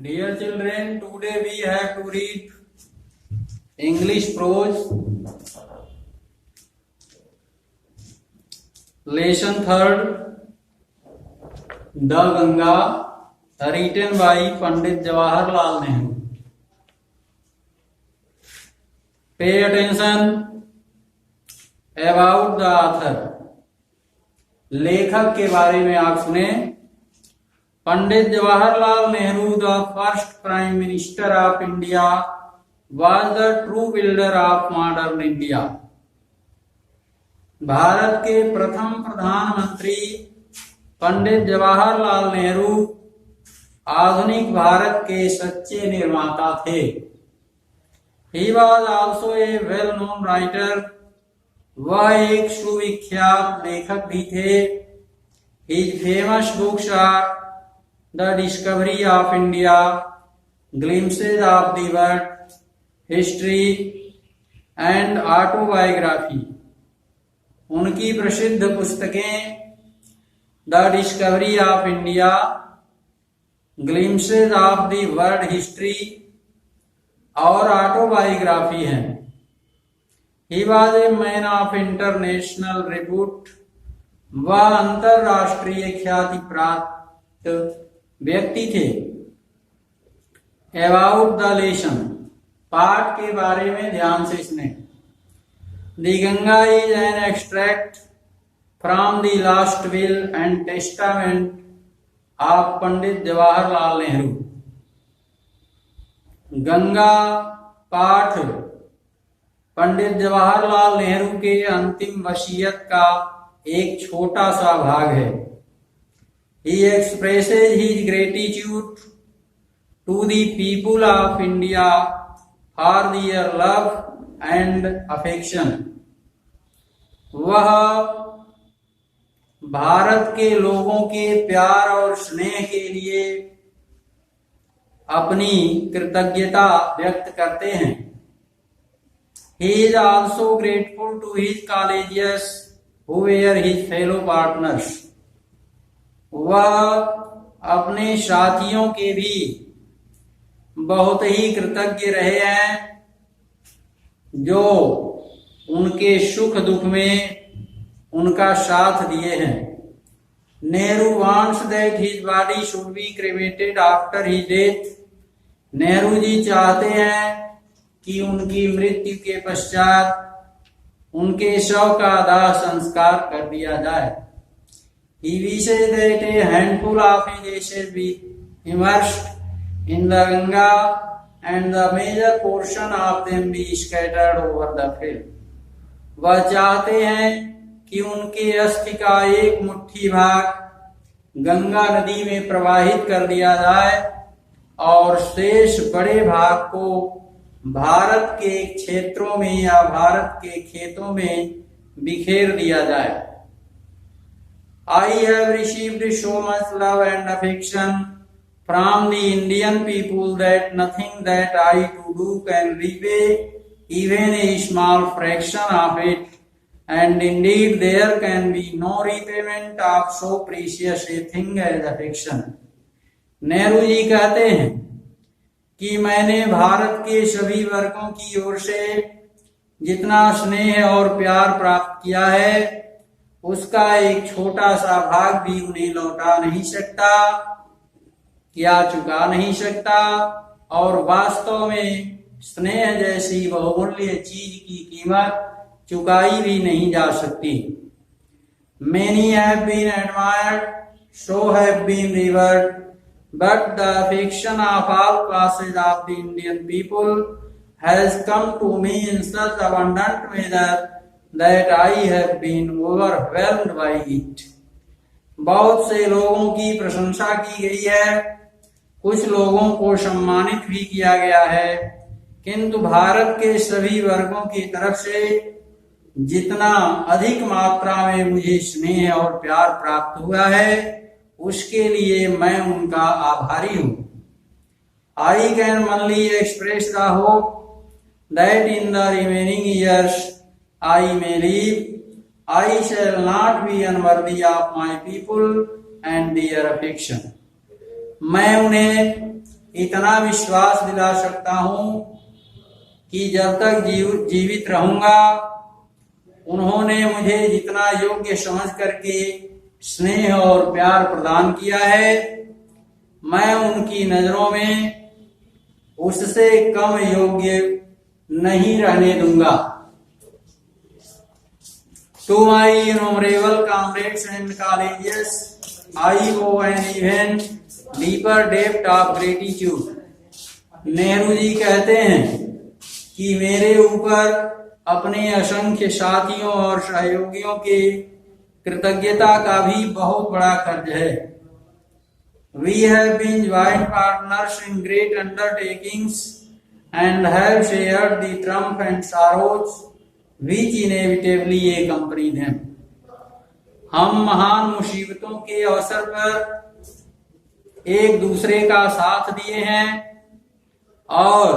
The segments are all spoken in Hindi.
Dear children, today we have to read English prose, lesson 3rd, The Ganga, written by Pandit Jawaharlal Nehru. Pay attention about the author. लेखक के बारे में आप सुने. Pandit Jawaharlal Nehru, the first prime minister of India, was the true builder of modern India. Bharat के प्रथम प्रधानमंत्री पंडित जवाहरलाल नेहरू आधुनिक भारत के सच्चे निर्माता थे. He was also a well known writer. वह एक सुविख्यात लेखक भी थे. His famous books are The Discovery of India, Glimpses of the World, History and Autobiography. उनकी प्रसिद्ध पुस्तकें the discovery of India, glimpses of the world history और ऑटोबायोग्राफी हैं. He was a man of international repute. वह अंतरराष्ट्रीय ख्याति प्राप्त व्यक्ति थे. अबाउट द लेसन, पाठ के बारे में ध्यान से सुने. The Ganga is an extract from the last will and testament of Pandit Jawaharlal Nehru. Ganga पाठ पंडित जवाहरलाल नेहरू के अंतिम वसीयत का एक छोटा सा भाग है. He expresses his gratitude to the people of India for their love and affection. वह भारत के लोगों के प्यार और स्नेह के लिए अपनी कृतज्ञता व्यक्त करते हैं. He is also grateful to his colleagues who were his fellow partners. वह अपने साथियों के भी बहुत ही कृतज्ञ रहे हैं जो उनके सुख दुख में उनका साथ दिए हैं. Nehru wants that his body should be cremated after his death. Nehru ji चाहते हैं कि उनकी मृत्यु के पश्चात उनके शव का दाह संस्कार कर दिया जाए. He wishes that a handful of his ashes be immersed in the Ganga and the major portion of them be scattered over the field. वह चाहते हैं कि उनके अस्थि का एक मुट्ठी भाग गंगा नदी में प्रवाहित कर दिया जाए और शेष बड़े भाग को भारत के क्षेत्रों में या भारत के खेतों में बिखेर दिया जाए. I have received so much love and affection from the Indian people that nothing that I do can repay even a small fraction of it, and indeed there can be no repayment of so precious a thing as affection. Nehru ji कहते हैं कि मैंने भारत के सभी वर्गों की ओर से जितना स्नेह और प्यार प्राप्त किया है उसका एक छोटा सा भाग भी उन्हें लौटा नहीं सकता या चुका नहीं सकता, और वास्तव में स्नेह जैसी बहुमूल्य चीज की कीमत चुकाई भी नहीं जा सकती. Many have been admired, so have been revered, but the affection of all classes of the Indian people has come to me in such abundant measure that I have been overwhelmed by it. बहुत से लोगों की प्रशंसा की गई है, कुछ लोगों को सम्मानित भी किया गया है, किंतु भारत के सभी वर्गों की तरफ से जितना अधिक मात्रा में मुझे स्नेह और प्यार प्राप्त हुआ है उसके लिए मैं उनका आभारी हूँ. I can only express the hope that in the remaining years I may live, I shall not be unworthy of my people and their affection. मैं उन्हें इतना विश्वास दिला सकता हूं कि जब तक जीवित रहूंगा उन्होंने मुझे जितना योग्य समझ करके स्नेह और प्यार प्रदान किया है, मैं उनकी नजरों में उससे कम योग्य नहीं रहने दूंगा। To my innumerable comrades and colleagues, I owe an even deeper debt of gratitude. Nehru ji कहते हैं कि मेरे ऊपर अपने असंख्य साथियों और सहयोगियों के कृतज्ञता का भी बहुत बड़ा कर्ज है। We have been joint partners in great undertakings and have shared the triumph and sorrows which inevitably accompany them. हम महान मुसीबतों के अवसर पर एक दूसरे का साथ दिए हैं और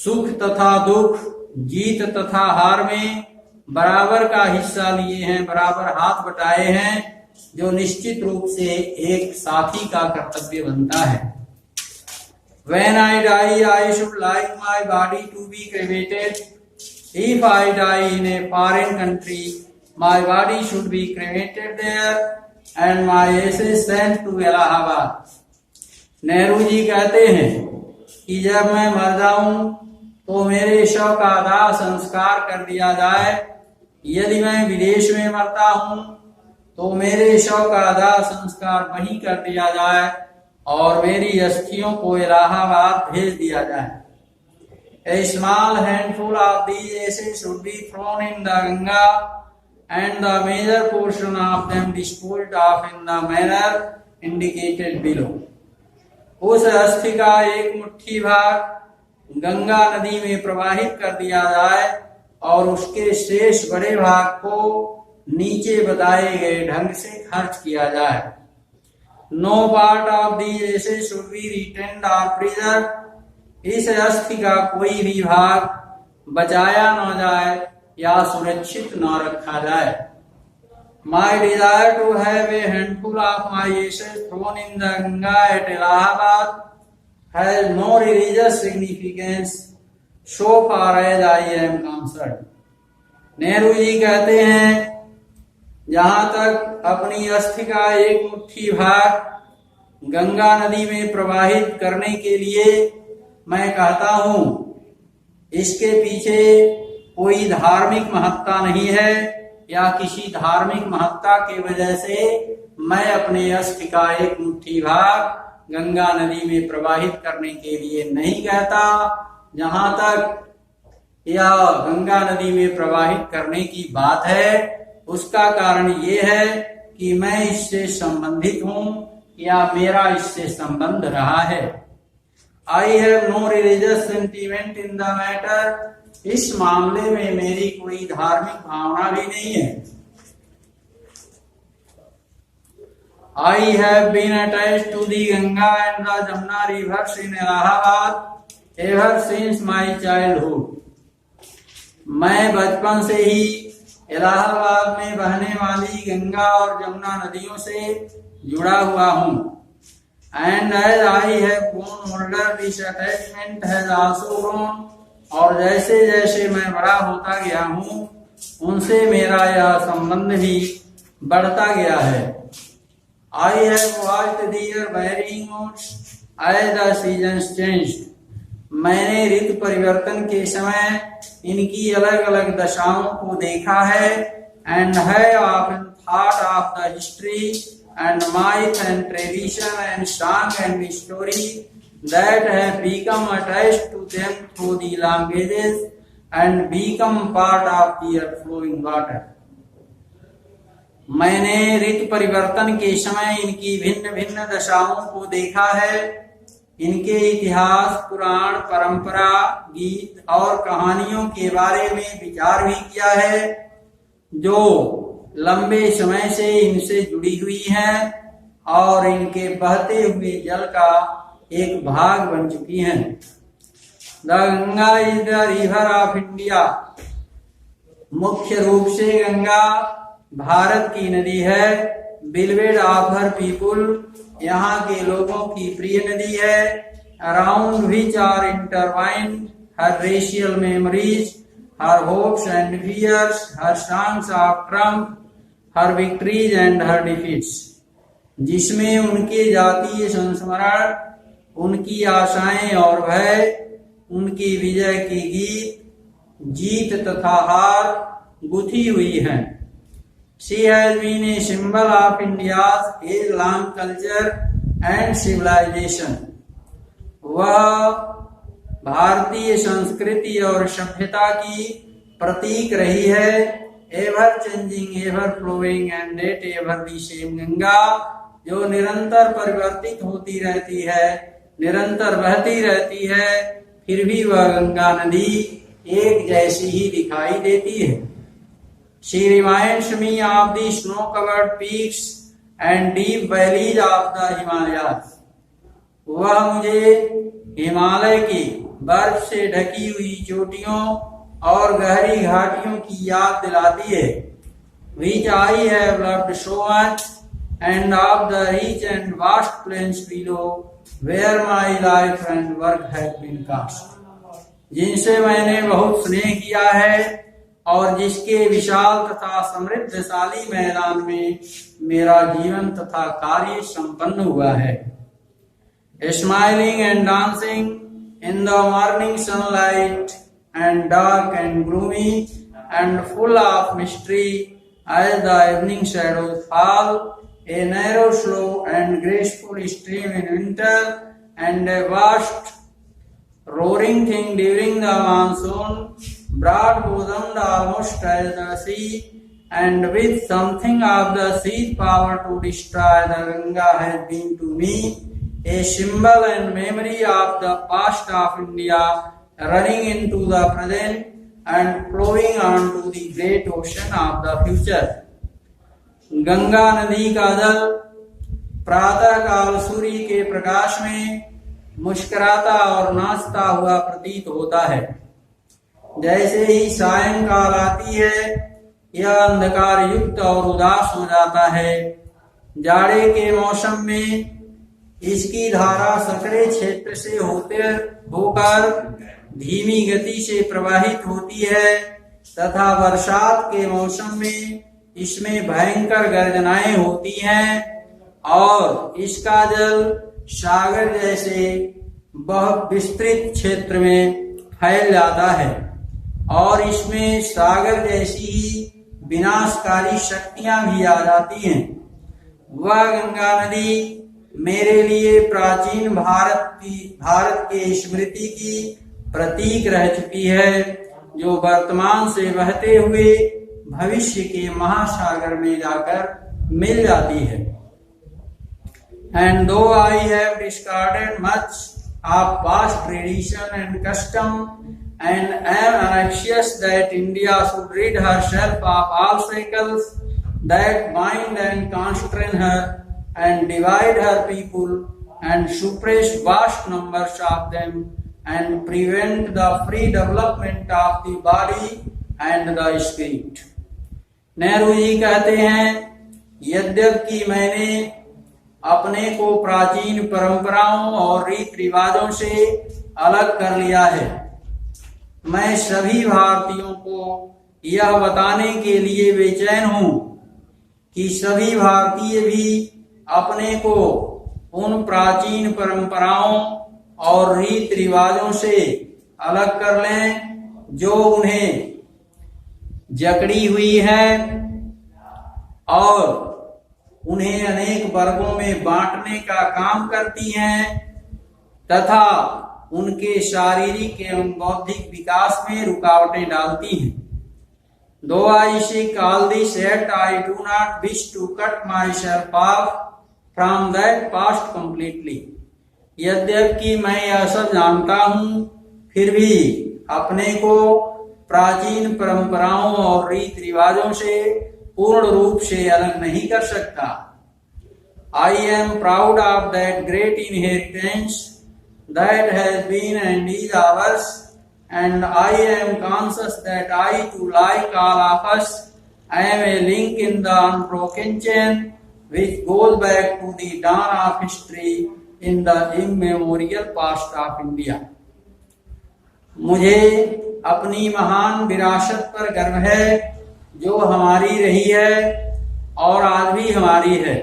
सुख तथा दुख, जीत तथा हार में बराबर का हिस्सा लिए हैं, बराबर हाथ बटाए हैं, जो निश्चित रूप से एक साथी का कर्तव्य बनता है। When I die, I should like my body to be cremated. If I die in a foreign country, my body should be cremated there and my ashes sent to Allahabad. Nehru ji कहते हैं कि जब मैं मर जाऊं तो मेरे शव का दाह संस्कार कर दिया जाए। यदि मैं विदेश में मरता हूं तो मेरे शव का दाह संस्कार वहीं कर दिया जाए और मेरी अस्थियों को इलाहाबाद भेज दिया जाए। A small handful of these ashes should be thrown in the Ganga and the major portion of them disposed of in the manner indicated below. उस अस्थि का एक मुट्ठी भाग गंगा नदी में प्रवाहित कर दिया जाए और उसके शेष बड़े भाग को नीचे बताए गए ढंग से खर्च किया जाए। No part of these ashes should be retained or preserved. इस अस्थि का कोई भी भाग बचाया न जाए या सुरक्षित न रखा जाए। My desire to have a handful of my ashes thrown in the Ganga at Allahabad has no religious significance so far as I am concerned. Nehru ji कहते हैं, जहां तक अपनी अस्थि का एक मुट्ठी भाग गंगा नदी में प्रवाहित करने के लिए मैं कहता हूं, इसके पीछे कोई धार्मिक महत्ता नहीं है या किसी धार्मिक महत्ता की वजह से मैं अपने अस्थि का एक मुट्ठी भाग गंगा नदी में प्रवाहित करने के लिए नहीं कहता। जहां तक यह गंगा नदी में प्रवाहित करने की बात है, उसका कारण ये है कि मैं इससे संबंधित हूं या मेरा इससे संबंध रहा है। I have no religious sentiment in the matter. इस मामले में मेरी कोई धार्मिक भावना भी नहीं है। I have been attached to the Ganga and the Jamna rivers in Allahabad ever since my childhood. मैं बचपन से ही इलाहाबाद में बहने वाली गंगा और जमुना नदियों से जुड़ा हुआ हूँ। And as I have grown older, this attachment has also grown. और जैसे जैसे मैं बड़ा होता गया हूँ, उनसे मेरा यह संबंध भी बढ़ता गया है। I have watched their varying moods as the seasons changed. मैंने ऋतु परिवर्तन के समय इनकी अलग अलग दशाओं को देखा है। And have often thought of the history and myth and tradition and song and story that have become attached to them through the languages and become part of their flowing water. मैंने ऋतु परिवर्तन के समय इनकी भिन्न भिन्न दशाओं को देखा है। इनके इतिहास, पुराण, परंपरा, गीत और कहानियों के बारे में विचार भी किया है, जो लंबे समय से इनसे जुड़ी हुई हैं और इनके बहते हुए जल का एक भाग बन चुकी हैं। The Ganga is the river of India. मुख्य रूप से गंगा भारत की नदी है। बिलवेड ऑफ हर पीपुल, यहाँ के लोगों की प्रिय नदी है। Around which are intertwined her racial memories, her hopes and fears, her songs of triumph, her victories and her defeats, जिसमें उनके जातीय संस्मरण, उनकी आशाएं और भय, उनकी विजय की गीत, जीत तथा हार गुथी हुई हैं। She has been a symbol of India's age-long culture and civilization. वह भारतीय संस्कृति और सभ्यता की प्रतीक रही है। Ever changing, ever flowing and yet ever the same Ganga, जो निरंतर परिवर्तित होती रहती है, निरंतर बहती रहती है, फिर भी वह गंगा नदी एक जैसी ही दिखाई देती है। She reminds me of the snow-covered peaks and deep valleys of the Himalayas. वह मुझे हिमालय की बर्फ से ढकी हुई चोटियों और गहरी घाटियों की याद दिलाती है। Which I have loved so much, and of the rich and vast plains below, where my life and work have been cast. जिनसे मैंने बहुत स्नेह किया है और जिसके विशाल तथा समृद्धशाली मैदान में मेरा जीवन तथा कार्य संपन्न हुआ है। Smiling and dancing in the morning sunlight and dark and gloomy and full of mystery as the evening shadows fall, a narrow, slow and graceful stream in winter and a vast roaring thing during the monsoon, broad-bosomed almost as the sea, and with something of the sea's power to destroy the Ganga, has been to me a symbol and memory of the past of India, running into the present and flowing on to the great ocean of the future. Ganga नदी का जल प्रातः काल सूर्य के प्रकाश में मुस्कुराता और नाचता हुआ प्रतीत होता है। जैसे ही सायंकाल आती है, यह अंधकार युक्त और उदास हो जाता है। जाड़े के मौसम में इसकी धारा सकरे क्षेत्र से होकर धीमी गति से प्रवाहित होती है तथा बरसात के मौसम में इसमें भयंकर गर्जनाएं होती हैं और इसका जल सागर जैसे बहुत विस्तृत क्षेत्र में फैल जाता है और इसमें सागर जैसी ही विनाशकारी शक्तियां भी आ जाती हैं। वह गंगा नदी मेरे लिए प्राचीन भारत के स्मृति की प्रतीक रह चुकी है, जो वर्तमान से बहते हुए भविष्य के महासागर में जाकर मिल जाती है। And though I have discarded much of past tradition and custom, and am anxious that India should rid herself of all shackles that bind and constrain her, and divide her people, and suppress vast numbers of them, and prevent the free development of the body and the spirit. Nehru ji कहते हैं, यद्यपि मैंने अपने को प्राचीन परंपराओं और रीति रिवाजों से अलग कर लिया है, मैं सभी भारतीयों को यह बताने के लिए बेचैन हूं कि सभी भारतीय भी अपने को उन प्राचीन परंपराओं और रीति रिवाजों से अलग कर लें जो उन्हें जकड़ी हुई है और उन्हें अनेक वर्गों में बांटने का काम करती हैं तथा उनके शारीरिक एवं बौद्धिक विकास में रुकावटें डालती हैं। Though I seek all this, yet I do not wish to cut myself off from that past completely. यद्यपि मैं यह सब जानता हूँ, फिर भी अपने को प्राचीन परंपराओं और रीति रिवाजों से पूर्ण रूप से अलग नहीं कर सकता। I am proud of that great inheritance that has been and is ours, and I am conscious that I too, like all of us, am a link in the unbroken chain which goes back to the dawn of history in the immemorial past of India. मुझे अपनी महान विरासत पर गर्व है जो हमारी रही है और आज भी हमारी है।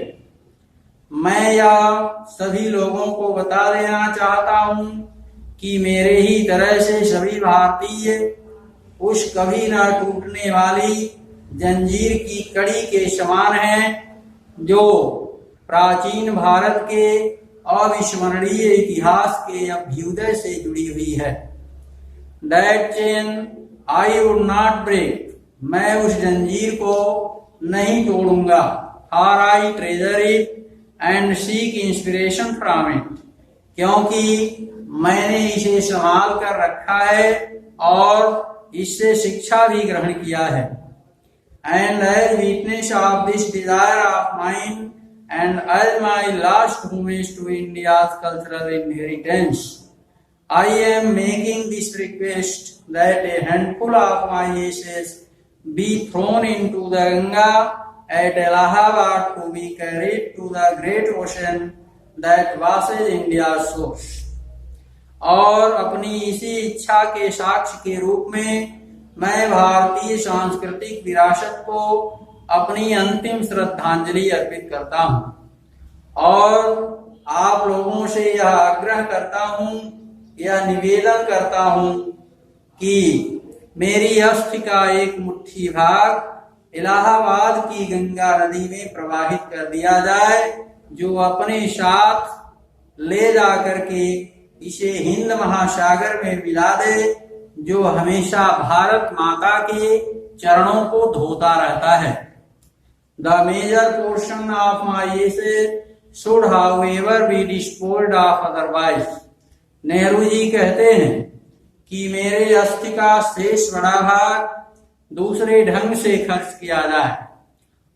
मैं यह सभी लोगों को बता देना चाहता हूं कि मेरे ही तरह से सभी भारतीय उस कभी न टूटने वाली जंजीर की कड़ी के समान हैं जो प्राचीन भारत के अविस्मरणीय इतिहास के अभ्युदय से जुड़ी हुई है। That chain I would not break. मैं उस जंजीर को नहीं तोड़ूंगा। For I treasure it and seek inspiration from it. क्योंकि मैंने इसे संभाल कर रखा है और इससे शिक्षा भी ग्रहण किया है। And as witness of this desire of mine and as my last homage to India's cultural inheritance, I am making this request that a handful of my ashes be thrown into the Ganga at Allahabad to be carried to the great ocean that washes India's shores. और अपनी इसी इच्छा के साक्ष्य के रूप में मैं भारतीय सांस्कृतिक विरासत को अपनी अंतिम श्रद्धांजलि अर्पित करता हूं और आप लोगों से यह आग्रह करता हूं, यह निवेदन करता हूं कि मेरी अस्थि का एक मुट्ठी भाग इलाहाबाद की गंगा नदी में प्रवाहित कर दिया जाए, जो अपने साथ ले जाकर के इसे हिंद महासागर में मिला दे, जो हमेशा भारत माता के चरणों को धोता रहता है। The major portion of my ashes should however be disposed of otherwise. Nehru ji कहते हैं कि मेरे अस्थि का शेष बड़ा भाग दूसरे ढंग से खर्च किया जाए।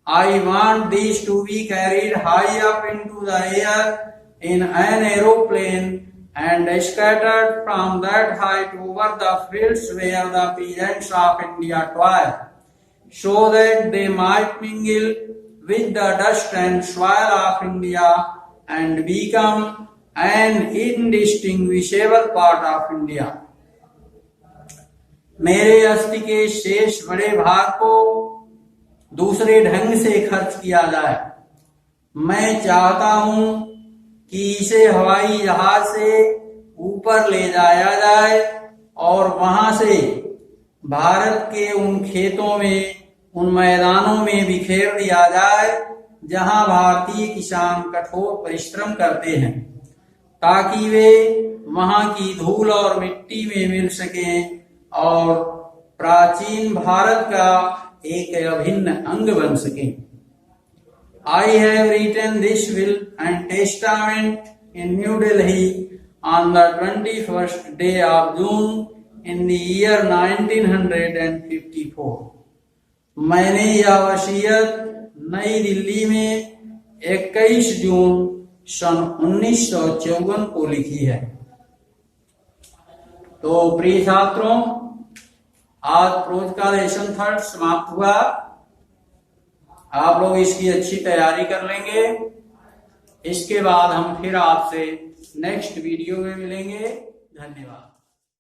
I want these to be carried high up into the air in an aeroplane and scattered from that height over the fields where the peasants of India toil, so that they might mingle with the dust and soil of India and become an indistinguishable part of India. मेरे अस्थि के शेष बड़े भाग को दूसरे ढंग से खर्च किया जाए। मैं चाहता हूं कि इसे हवाई जहाज से ऊपर ले जाया जाए और वहां से भारत के उन खेतों में, उन मैदानों में बिखेर दिया जाए जहां भारतीय किसान कठोर परिश्रम करते हैं, ताकि वे वहां की धूल और मिट्टी में मिल सकें और प्राचीन भारत का एक अभिन्न अंग बन सकें। I have written this will and testament in New Delhi on the 21st day of June in the year 1954. मैंने यह वसीयत नई दिल्ली में 21 जून सन 1954 को लिखी है। तो प्रिय छात्रों, आज प्रोज का लेसन 3 समाप्त हुआ। आप लोग इसकी अच्छी तैयारी कर लेंगे। इसके बाद हम फिर आपसे नेक्स्ट वीडियो में मिलेंगे। धन्यवाद।